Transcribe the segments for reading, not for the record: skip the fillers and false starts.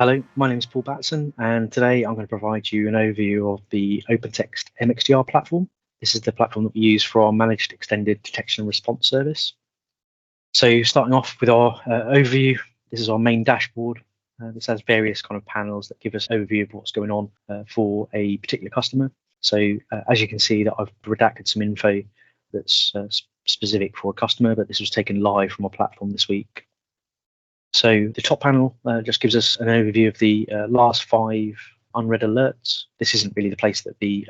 Hello, my name is Paul Batson, and today I'm going to provide you an overview of the OpenText MxDR platform. This is the platform that we use for our managed extended detection and response service. So starting off with our overview, this is our main dashboard. This has various kind of panels that give us an overview of what's going on for a particular customer. So as you can see, that I've redacted some info that's specific for a customer, but this was taken live from our platform this week. So the top panel just gives us an overview of the last 5 unread alerts. This isn't really the place that the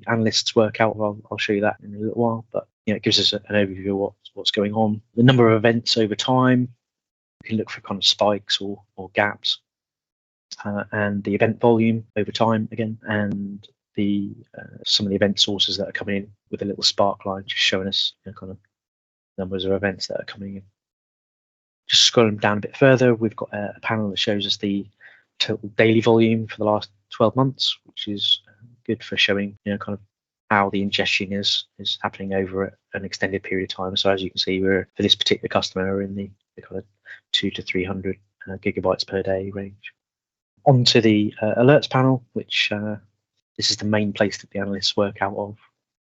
analysts work out. I'll show you that in a little while, but it gives us an overview of what's going on. The number of events over time. You can look for kind of spikes or gaps, and the event volume over time again, and the some of the event sources that are coming in with a little spark line, just showing us kind of numbers of events that are coming in. Just scrolling down a bit further, we've got a panel that shows us the total daily volume for the last 12 months, which is good for showing kind of how the ingestion is happening over an extended period of time. So as you can see, we're for this particular customer we're in the kind of 200 to 300 gigabytes per day range. Onto the alerts panel, which this is the main place that the analysts work out of.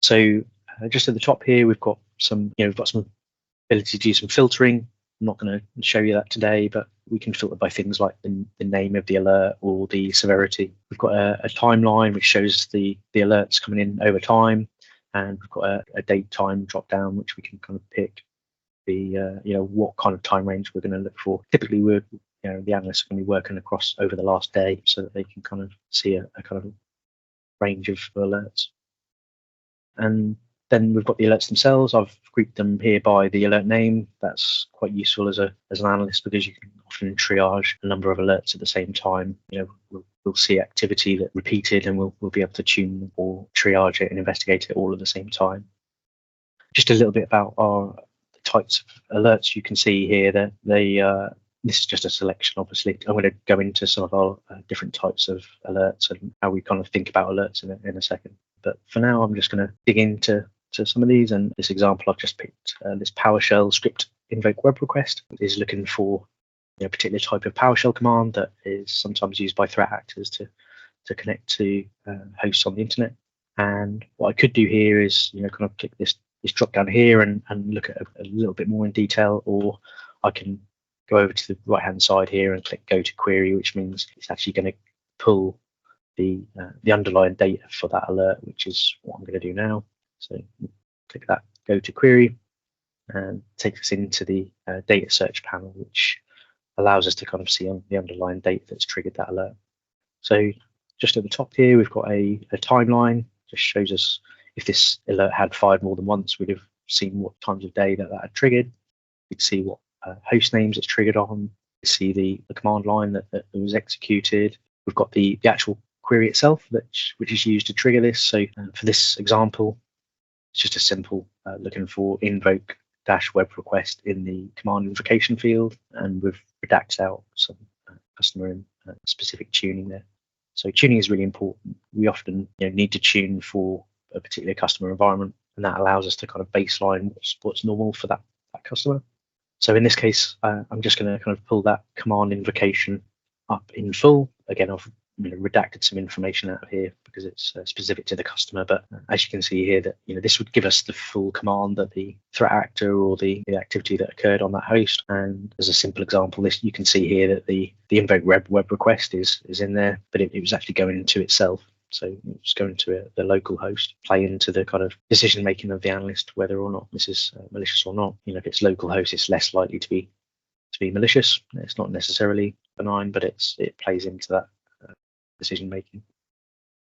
So just at the top here, we've got some ability to do some filtering. I'm not going to show you that today, but we can filter by things like the name of the alert or the severity. We've got a timeline which shows the alerts coming in over time, and we've got a date time drop down which we can kind of pick the what kind of time range we're going to look for. Typically, we're the analysts are going to be working across over the last day so that they can kind of see a kind of range of alerts. And then we've got the alerts themselves. I've grouped them here by the alert name. That's quite useful as an analyst because you can often triage a number of alerts at the same time. We'll see activity that repeated, and we'll be able to tune or triage it and investigate it all at the same time. Just a little bit about the types of alerts you can see here. That this is just a selection, obviously. I'm going to go into some of our different types of alerts and how we kind of think about alerts in a second. But for now, I'm just going to dig into some of these. And this example, I've just picked this PowerShell script invoke web request. It is looking for a particular type of PowerShell command that is sometimes used by threat actors to connect to hosts on the internet. And what I could do here is kind of click this drop down here and look at a little bit more in detail, or I can go over to the right hand side here and click go to query, which means it's actually going to pull the underlying data for that alert, which is what I'm going to do now. So click that go to query and takes us into the data search panel, which allows us to kind of see on the underlying data that's triggered that alert. So just at the top here, we've got a timeline. Just shows us if this alert had fired more than once, we'd have seen what times of day that had triggered. We'd see what host names it's triggered on. We see the command line that was executed. We've got the actual query itself, which is used to trigger this. So for this example, it's just a simple looking for invoke -web request in the command invocation field, and we've redacted out some customer and specific tuning there. So tuning is really important. We often need to tune for a particular customer environment, and that allows us to kind of baseline what's normal for that customer. So in this case, I'm just going to kind of pull that command invocation up in full. Again, I've redacted some information out of here because it's specific to the customer, but as you can see here, that this would give us the full command that the threat actor or the activity that occurred on that host. And as a simple example, this you can see here that the invoke web request is in there, but it was actually going into itself. So it's going to the local host, play into the kind of decision making of the analyst whether or not this is malicious or not. If it's local host, it's less likely to be malicious. It's not necessarily benign, but it plays into that decision making.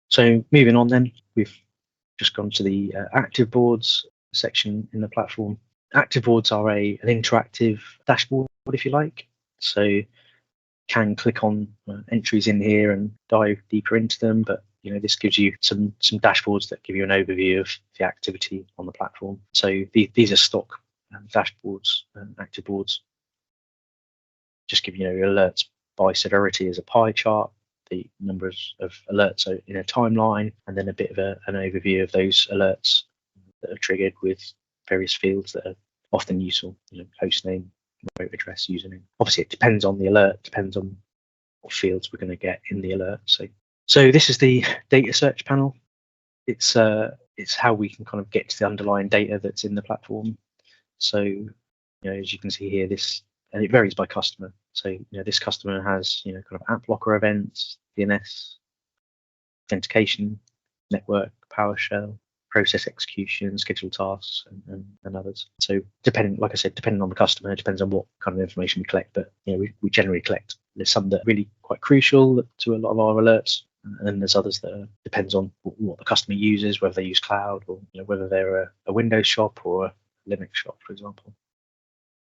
So moving on, then we've just gone to the active boards section in the platform. Active boards are an interactive dashboard, if you like. So you can click on entries in here and dive deeper into them, but this gives you some dashboards that give you an overview of the activity on the platform. So these are stock dashboards and active boards. Just give alerts by severity as a pie chart, the numbers of alerts in a timeline, and then a bit of an overview of those alerts that are triggered with various fields that are often useful, host name, remote address, username. Obviously, it depends on the alert, depends on what fields we're going to get in the alert. So this is the data search panel. It's how we can kind of get to the underlying data that's in the platform. So as you can see here, and it varies by customer. So this customer has kind of app locker events, DNS, authentication, network, PowerShell, process execution, scheduled tasks, and others. So like I said, depending on the customer, it depends on what kind of information we collect. But we generally collect. There's some that are really quite crucial to a lot of our alerts, and then there's others that depends on what the customer uses, whether they use cloud or whether they're a Windows shop or a Linux shop, for example.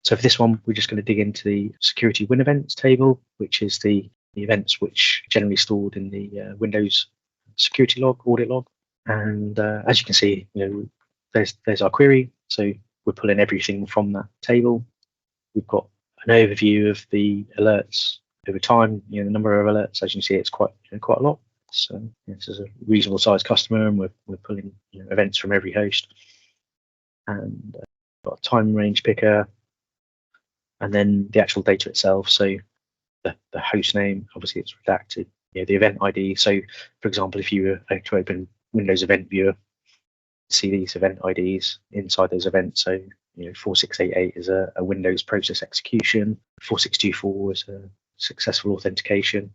So for this one, we're just going to dig into the security win events table, which is the events which are generally stored in the Windows security log, audit log. And as you can see, there's our query. So we're pulling everything from that table. We've got an overview of the alerts over time. The number of alerts, as you can see, it's quite a lot. So this is a reasonable sized customer, and we're pulling events from every host. And got a time range picker, and then the actual data itself. So the host name, obviously it's redacted. The event ID. So for example, if you were to open Windows Event Viewer, see these event IDs inside those events. So 4688 is a Windows process execution. 4624 is a successful authentication.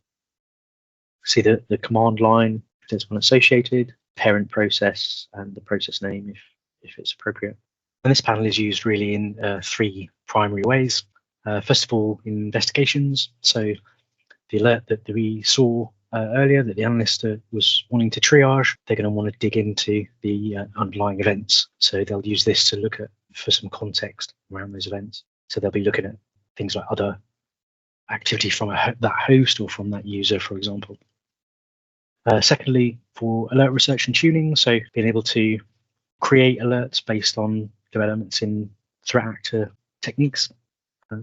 See the command line, if there's one associated, parent process, and the process name if it's appropriate. And this panel is used really in three primary ways. First of all, in investigations. So the alert that we saw earlier that the analyst was wanting to triage, they're going to want to dig into the underlying events. So they'll use this to look for some context around those events. So they'll be looking at things like other activity from that host or from that user, for example. Secondly, for alert research and tuning, so being able to create alerts based on developments in threat actor techniques.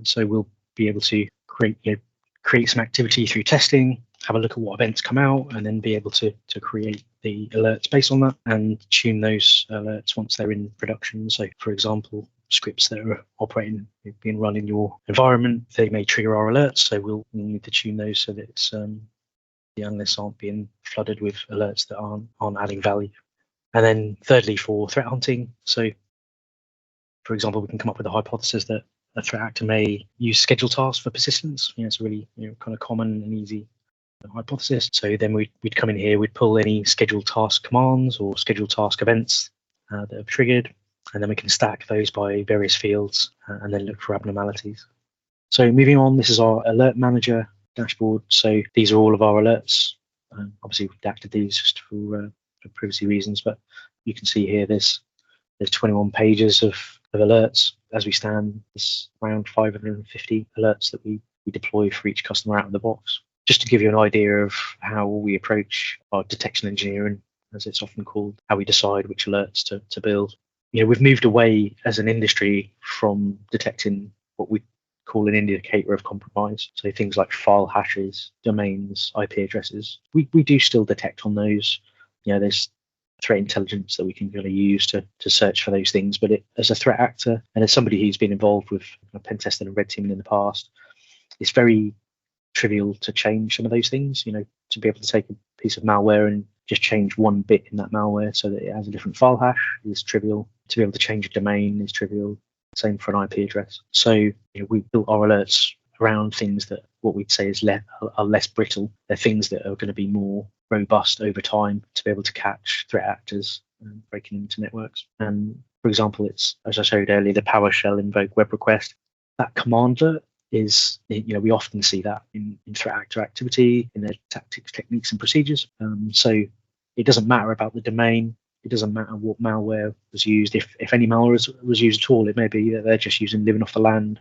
So we'll be able to create some activity through testing, have a look at what events come out, and then be able to create the alerts based on that and tune those alerts once they're in production. So for example, scripts that are operating, being run in your environment, they may trigger our alerts. So we'll need to tune those so that it's the analysts aren't being flooded with alerts that aren't adding value. And then thirdly, for threat hunting. So for example, we can come up with a hypothesis that a threat actor may use scheduled tasks for persistence. It's a really kind of common and easy hypothesis. So then we'd come in here, we'd pull any scheduled task commands or scheduled task events that have triggered, and then we can stack those by various fields and then look for abnormalities. So moving on, this is our alert manager dashboard. So these are all of our alerts. Obviously, we've redacted these just for privacy reasons, but you can see here there's 21 pages of alerts as we stand. There's around 550 alerts that we deploy for each customer out of the box. Just to give you an idea of how we approach our detection engineering, as it's often called, how we decide which alerts to build. We've moved away as an industry from detecting what we call an indicator of compromise. So things like file hashes, domains, IP addresses. We do still detect on those. There's threat intelligence that we can really use to search for those things. But as a threat actor and as somebody who's been involved with pen testing and red teaming in the past, it's very trivial to change some of those things. To be able to take a piece of malware and just change one bit in that malware so that it has a different file hash is trivial. To be able to change a domain is trivial. Same for an IP address. So we built our alerts around things that what we'd say is are less brittle. They're things that are going to be more robust over time to be able to catch threat actors breaking into networks. And for example, it's, as I showed earlier, the PowerShell invoke web request. That commandlet is, we often see that in threat actor activity, in their tactics, techniques, and procedures. So it doesn't matter about the domain. It doesn't matter what malware was used. If any malware was used at all, it may be that they're just using living off the land,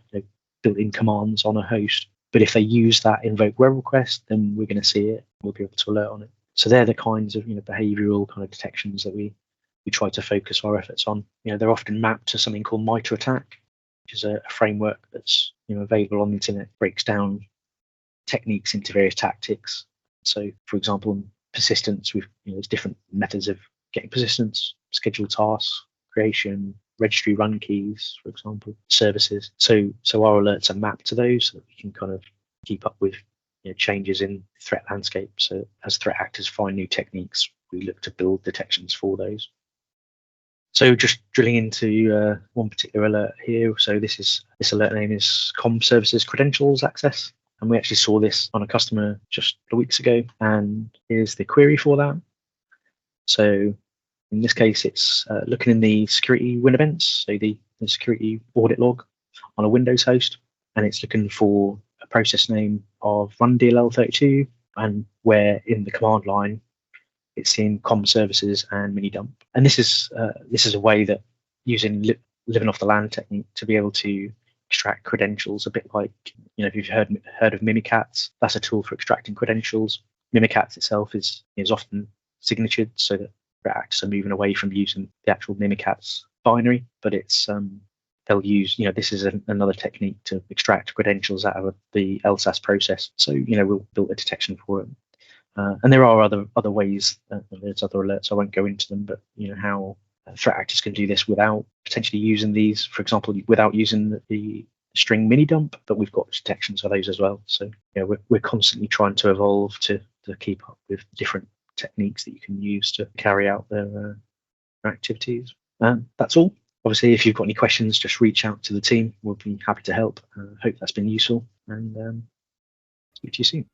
built-in commands on a host. But if they use that invoke web request, then we're going to see it. We'll be able to alert on it. So they're the kinds of behavioral kind of detections that we try to focus our efforts on. They're often mapped to something called MITRE ATT&CK, which is a framework that's available on the internet. Breaks down techniques into various tactics. So, for example, in persistence, there's different methods of getting persistence: scheduled tasks, creation, registry run keys, for example, services. So our alerts are mapped to those so that we can kind of keep up with changes in threat landscape. So as threat actors find new techniques, we look to build detections for those. So just drilling into one particular alert here. So this alert name is Com Services Credentials Access. And we actually saw this on a customer just a couple of weeks ago. And here's the query for that. So in this case, it's looking in the security win events, so the security audit log on a Windows host, and it's looking for a process name of run-dll32, and where in the command line it's in com services and mini-dump. And this is a way that using living off the land technique to be able to extract credentials, a bit like, if you've heard of Mimikatz, that's a tool for extracting credentials. Mimikatz itself is often signatured, so that threat actors are moving away from using the actual Mimikatz binary, but it's they'll use, this is another technique to extract credentials out of the LSAS process. So, we'll build a detection for it. And there are other ways, there's other alerts, I won't go into them, but how threat actors can do this without potentially using these, for example, without using the string mini dump, but we've got detections for those as well. So we're constantly trying to evolve to keep up with different techniques that you can use to carry out their activities. That's all. Obviously, if you've got any questions, just reach out to the team. We'll be happy to help. Hope that's been useful, and speak to you soon.